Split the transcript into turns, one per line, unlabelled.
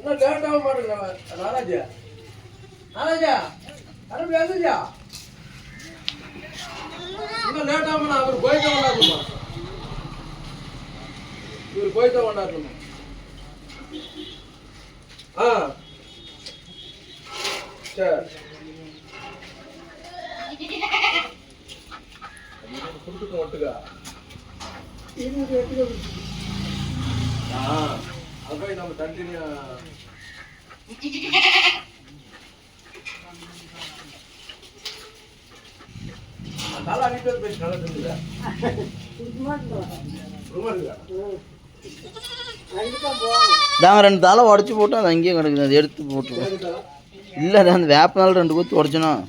இன்னும் லேட் ஆக மாட்டேங்கிறேன் நாராஜா நாராஜா அனுப்பி வந்துச்சா இன்னும் லேட் ஆகும்னா அவர் போயிட்டு கொண்டாடுமா இவர் போயிட்டு கொண்டாடணுமா ஆ சரி கொடுத்துக்க ஒட்டுக்கா அது போய் நம்ம கண்டினியூ நல்லா வீட்டு போய் நல்லா செஞ்சுதா
நாங்கள் 2 தலை உடச்சி போட்டு அது அங்கேயே கிடக்குது அது எடுத்து போட்டுருவோம் இல்லை அது அந்த வேப்பனால 2 குத்து உடச்சணும்